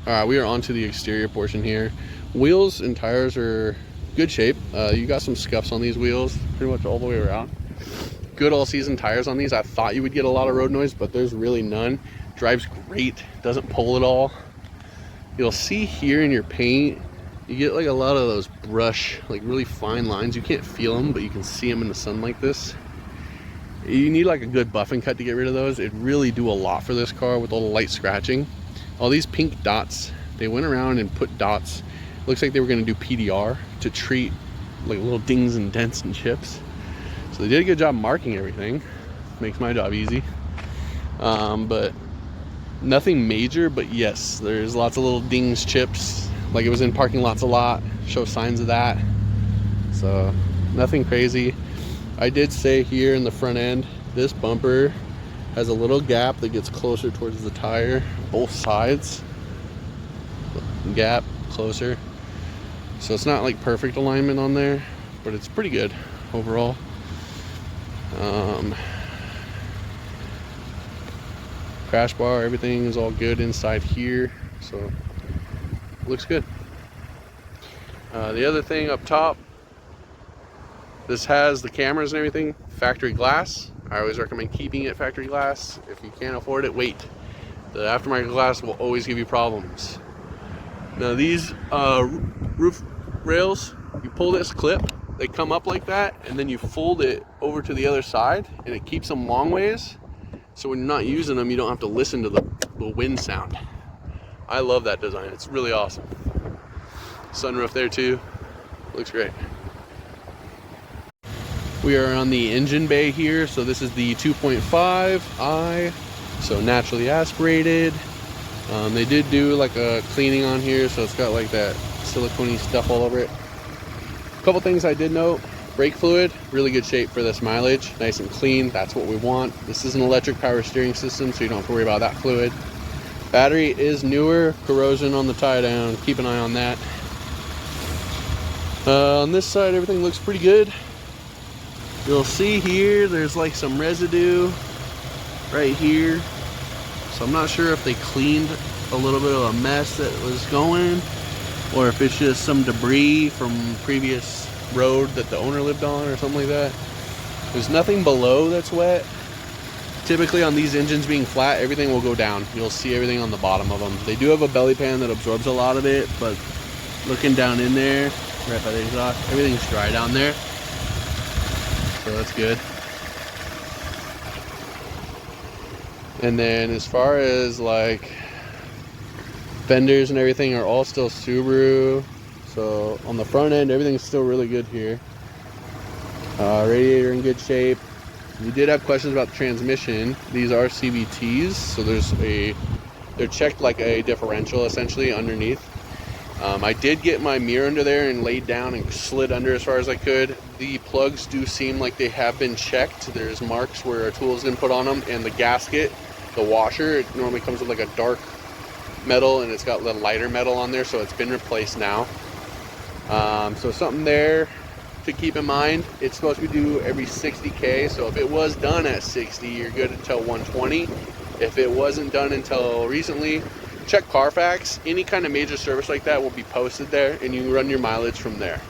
All right, we are on to the exterior portion here. Wheels and tires are good shape. You got some scuffs on these wheels pretty much all the way around. Good all-season tires on these. I thought you would get a lot of road noise, but there's really none. Drives great, doesn't pull at all. You'll see here in your paint, you get like a lot of those brush, like really fine lines. You can't feel them, but you can see them in the sun like this. You need like a good buffing cut to get rid of those. It really do a lot for this car with all the light scratching. All these pink dots, they went around and put dots. Looks like they were going to do PDR to treat like little dings and dents and chips. So they did a good job marking everything. Makes my job easy. But nothing major, but yes, there's lots of little dings, chips, like it was in parking lots a lot. Show signs of that. So nothing crazy. I did say here in the front end, this bumper has a little gap that gets closer towards the tire, both sides. Gap closer. So it's not like perfect alignment on there, but it's pretty good overall. Crash bar, everything is all good inside here, so looks good. The other thing up top, this has the cameras and everything, factory glass. I always recommend keeping it factory glass. If you can't afford it, wait. The aftermarket glass will always give you problems. Now these roof rails, you pull this clip, they come up like that, and then you fold it over to the other side, and it keeps them long ways. So when you're not using them, you don't have to listen to the wind sound. I love that design. It's really awesome. Sunroof there too. Looks great. We are on the engine bay here. So this is the 2.5i. So naturally aspirated. They did do like a cleaning on here, so it's got like that silicone-y stuff all over it. A couple things I did note. Brake fluid, really good shape for this mileage. Nice and clean, that's what we want. This is an electric power steering system, so you don't have to worry about that fluid. Battery is newer, corrosion on the tie down, keep an eye on that. On this side, everything looks pretty good. You'll see here, there's like some residue right here. So I'm not sure if they cleaned a little bit of a mess that was going, or if it's just some debris from previous road that the owner lived on or something like that. There's nothing below that's wet. Typically on these engines being flat, everything will go down. You'll see everything on the bottom of them. They do have a belly pan that absorbs a lot of it, but looking down in there, right by the exhaust, everything's dry down there. So that's good. And then as far as like fenders and everything are all still Subaru. So on the front end, everything's still really good here. Radiator in good shape. We did have questions about the transmission. These are CVTs, so they're checked like a differential essentially underneath. I did get my mirror under there and laid down and slid under as far as I could. The plugs do seem like they have been checked. There's marks where a tool's been put on them, and the gasket, the washer, it normally comes with like a dark metal and it's got a little lighter metal on there, so it's been replaced now. So something there to keep in mind. It's supposed to be due every 60K, so if it was done at 60, you're good until 120. If it wasn't done until recently, check Carfax. Any kind of major service like that will be posted there, and you can run your mileage from there.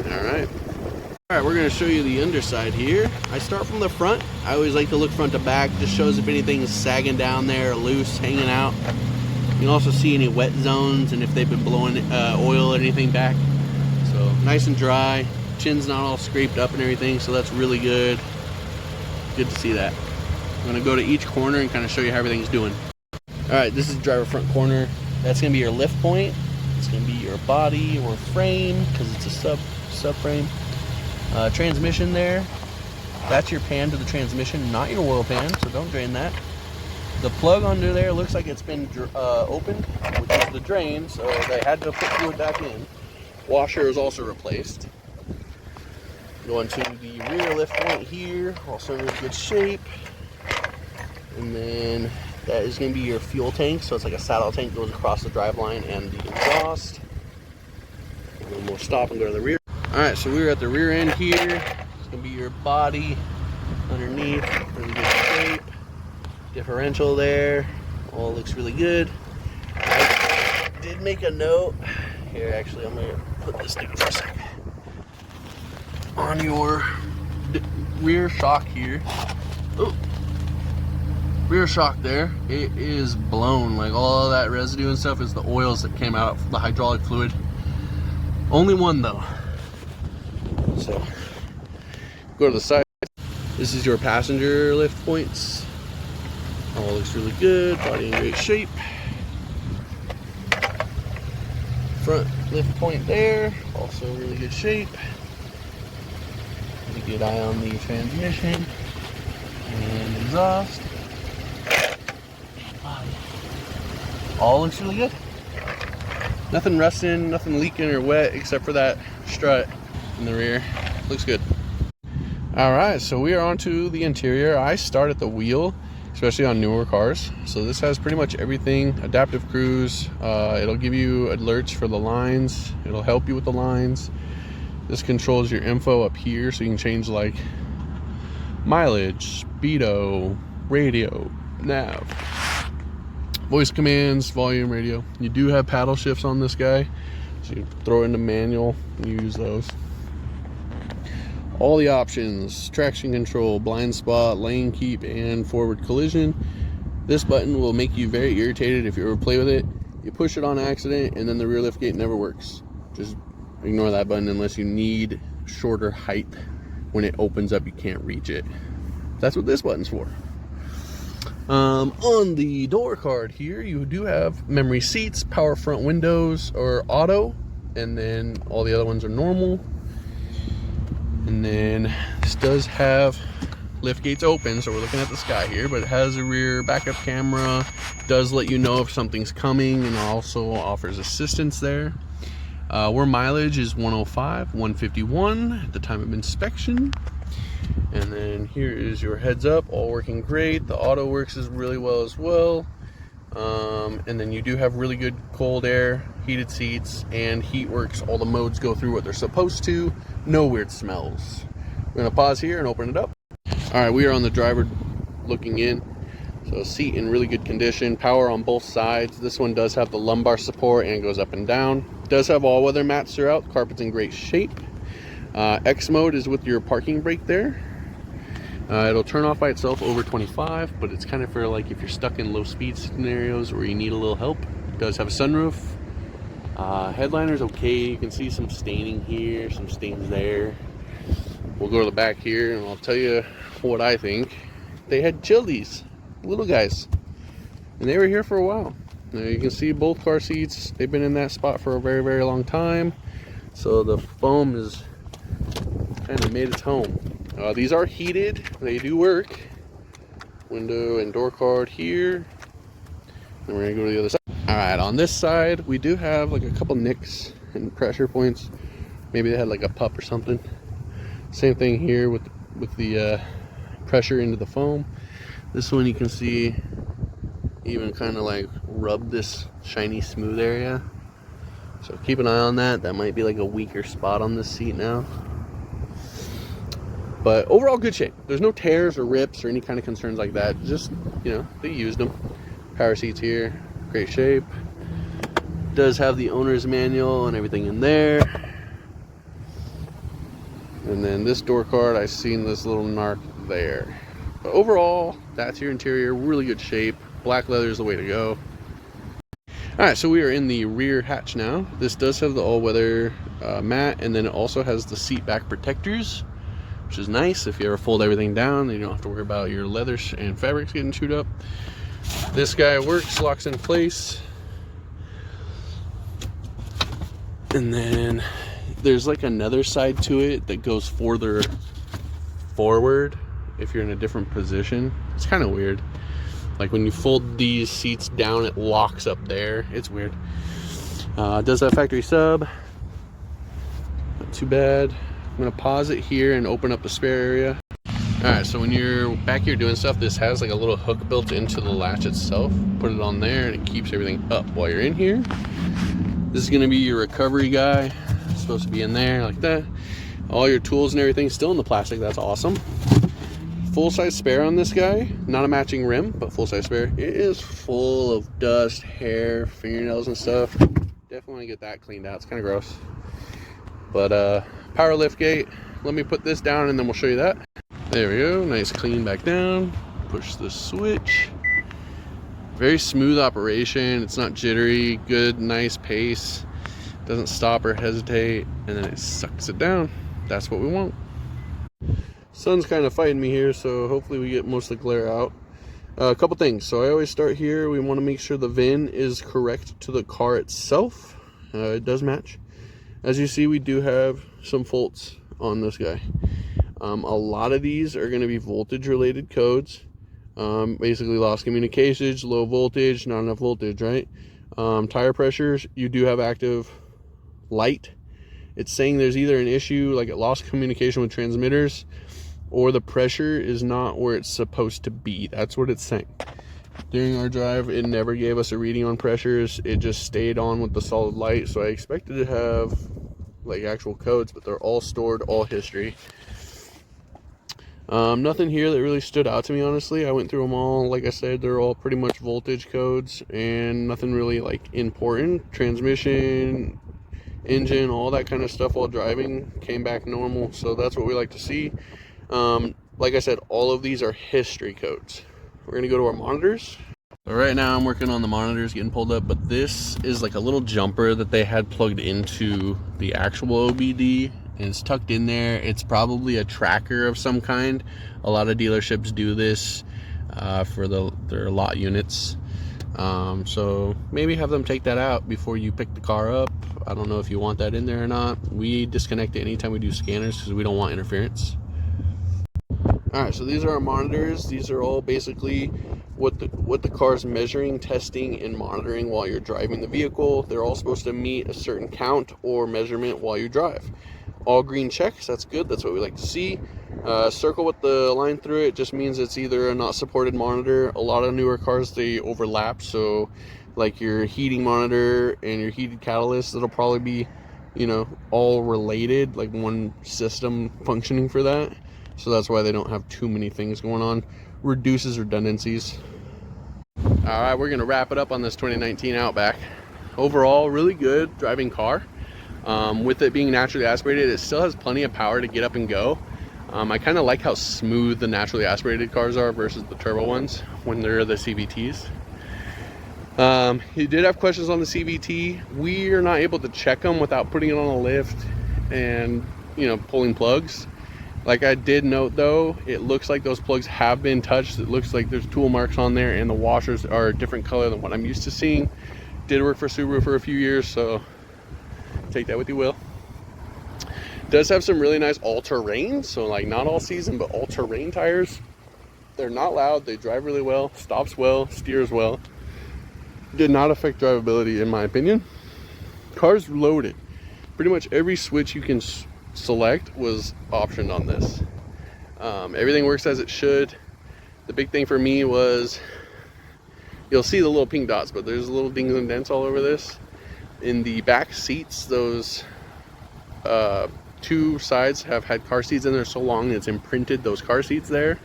Alright, we're going to show you the underside here. I start from the front. I always like to look front to back. Just shows if anything's sagging down there or loose, hanging out. You can also see any wet zones and if they've been blowing oil or anything back. So nice and dry. Chin's not all scraped up and everything, so that's really good. Good to see that. I'm going to go to each corner and kind of show you how everything's doing. Alright, this is the driver front corner. That's going to be your lift point. It's going to be your body or frame, because it's a subframe. Transmission there. That's your pan to the transmission, not your oil pan, so don't drain that. The plug under there looks like it's been opened, which is the drain, so they had to put fluid back in. Washer is also replaced. Going to the rear lift point here, also in good shape. And then that is going to be your fuel tank, so it's like a saddle tank, goes across the driveline and the exhaust. And then we'll stop and go to the rear. Alright, so we're at the rear end here. It's going to be your body underneath, really good shape. Differential there, all looks really good. did make a note. Here, actually, I'm gonna put this down for a second. On your rear shock here, oh, rear shock there, it is blown. Like all of that residue and stuff is the oils that came out, the hydraulic fluid. Only one though. So go to the side. This is your passenger lift points. All looks really good, body in great shape. Front lift point there, also really good shape. Get a good eye on the transmission and exhaust. All looks really good. Nothing rusting, nothing leaking or wet except for that strut in the rear. Looks good. All right, so we are on to the interior. I start at the wheel, especially on newer cars. So this has pretty much everything. Adaptive cruise, it'll give you alerts for the lines. It'll help you with the lines. This controls your info up here, so you can change like mileage, speedo, radio, nav, voice commands, volume, radio. You do have paddle shifts on this guy, so you throw it into manual and you use those. All the options: traction control, blind spot, lane keep, and forward collision. This button will make you very irritated if you ever play with it. You push it on accident and then the rear lift gate never works. Just ignore that button unless you need shorter height. When it opens up, you can't reach it. That's what this button's for. On the door card here, you do have memory seats, power front windows or auto, and then all the other ones are normal. And then this does have lift gates open, so we're looking at the sky here, but it has a rear backup camera, does let you know if something's coming, and also offers assistance there. Where mileage is 105, 151 at the time of inspection. And then here is your heads up, all working great. The auto works as really well as well. And then you do have really good cold air, heated seats, and heat works. All the modes go through what they're supposed to. No weird smells. We're gonna pause here and open it up. All right, we are on the driver looking in. So seat in really good condition, power on both sides. This one does have the lumbar support and goes up and down. It does have all weather mats throughout. The carpet's in great shape. X mode is with your parking brake there. It'll turn off by itself over 25, but it's kind of for like if you're stuck in low speed scenarios or you need a little help. It does have a sunroof. Headliner's okay. You can see some staining here, some stains there. We'll go to the back here and I'll tell you what I think. They had chilies, little guys, and they were here for a while. Now you can see both car seats. They've been in that spot for a very, very long time. So the foam is kind of made its home. These are heated. They do work. Window and door card here. And we're gonna go to the other side. All right, on this side, we do have like a couple nicks and pressure points. Maybe they had like a pup or something. Same thing here with the pressure into the foam. This one you can see even kind of like rub this shiny smooth area. So keep an eye on that. That might be like a weaker spot on this seat now. But overall good shape. There's no tears or rips or any kind of concerns like that. Just, you know, they used them. Power seats here, great shape. Does have the owner's manual and everything in there. And then this door card, I've seen this little narc there. But overall, that's your interior, really good shape. Black leather is the way to go. All right, so we are in the rear hatch now. This does have the all-weather mat, and then it also has the seat back protectors, which is nice. If you ever fold everything down, you don't have to worry about your leathers and fabrics getting chewed up. This guy works, locks in place. And then there's like another side to it that goes further forward if you're in a different position. It's kind of weird. Like when you fold these seats down, it locks up there. It's weird. It does have factory sub. Not too bad. I'm gonna pause it here and open up the spare area. All right, so when you're back here doing stuff, this has like a little hook built into the latch itself. Put it on there and it keeps everything up while you're in here. This is gonna be your recovery guy. It's supposed to be in there like that. All your tools and everything still in the plastic. That's awesome. Full-size spare on this guy. Not a matching rim, but full-size spare. It is full of dust, hair, fingernails and stuff. Definitely want to get that cleaned out. It's kind of gross. But power lift gate. Let me put this down and then we'll show you that. There we go. Nice clean back down. Push the switch. Very smooth operation. It's not jittery. Good, nice pace. Doesn't stop or hesitate. And then it sucks it down. That's what we want. Sun's kind of fighting me here, so hopefully we get most of the glare out. A couple things. So I always start here. We want to make sure the VIN is correct to the car itself. It does match. As you see, we do have some faults on this guy. A lot of these are going to be voltage related codes. Basically lost communication, low voltage, not enough voltage, right? Tire pressures, you do have active light. It's saying there's either an issue like it lost communication with transmitters, or the pressure is not where it's supposed to be. That's what it's saying. During our drive, it never gave us a reading on pressures. It just stayed on with the solid light. So I expected to have like actual codes, but they're all stored, all history. Nothing here that really stood out to me, honestly. I went through them all. Like I said, they're all pretty much voltage codes and nothing really like important. Transmission, engine, all that kind of stuff while driving came back normal. So that's what we like to see. Like I said, all of these are history codes. We're gonna go to our monitors. So right now I'm working on the monitors getting pulled up, but this is like a little jumper that they had plugged into the actual OBD, and it's tucked in there. It's probably a tracker of some kind. A lot of dealerships do this for their lot units. So maybe have them take that out before you pick the car up. I don't know if you want that in there or not. We disconnect it anytime we do scanners because we don't want interference. Alright, so these are our monitors. These are all basically what the car's measuring, testing, and monitoring while you're driving the vehicle. They're all supposed to meet a certain count or measurement while you drive. All green checks, that's good, that's what we like to see. Circle with the line through it just means it's either a not supported monitor. A lot of newer cars, they overlap, so like your heating monitor and your heated catalyst, it'll probably be, you know, all related, like one system functioning for that. So that's why they don't have too many things going on. Reduces redundancies. All right, we're gonna wrap it up on this 2019 Outback. Overall, really good driving car. With it being naturally aspirated, it still has plenty of power to get up and go. I kind of like how smooth the naturally aspirated cars are versus the turbo ones when they're the CVTs. You did have questions on the CVT. We are not able to check them without putting it on a lift and, you know, pulling plugs. Like I did note though, it looks like those plugs have been touched. It looks like there's tool marks on there, and the washers are a different color than what I'm used to seeing. Did work for Subaru for a few years, so take that with you will. Does have some really nice all-terrain, so like not all season, but all-terrain tires. They're not loud, they drive really well, stops well, steers well. Did not affect drivability in my opinion. Car's loaded. Pretty much every switch you can select was optioned on this. Everything works as it should. The big thing for me was, you'll see the little pink dots, but there's little dings and dents all over this. In the back seats, those two sides have had car seats in there so long it's imprinted those car seats there.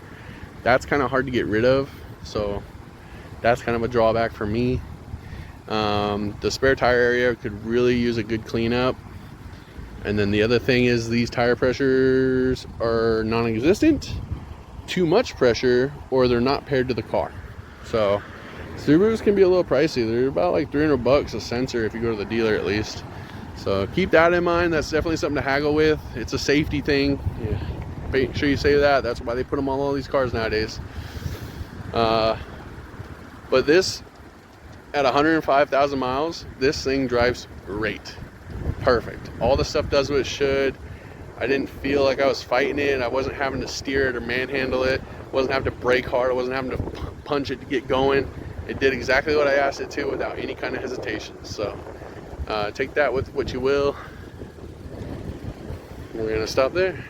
That's kind of hard to get rid of, so that's kind of a drawback for me. The spare tire area could really use a good cleanup. And then the other thing is these tire pressures are non-existent, too much pressure, or they're not paired to the car. So Subarus can be a little pricey. They're about like $300 a sensor if you go to the dealer at least. So keep that in mind. That's definitely something to haggle with. It's a safety thing. Yeah. Make sure you say that. That's why they put them on all these cars nowadays. But this, at 105,000 miles, this thing drives great. Perfect. All the stuff does what it should. I didn't feel like I was fighting it. I wasn't having to steer it or manhandle it. Wasn't having to brake hard. I wasn't having to punch it to get going. It did exactly what I asked it to without any kind of hesitation. So take that with what you will. We're gonna stop there.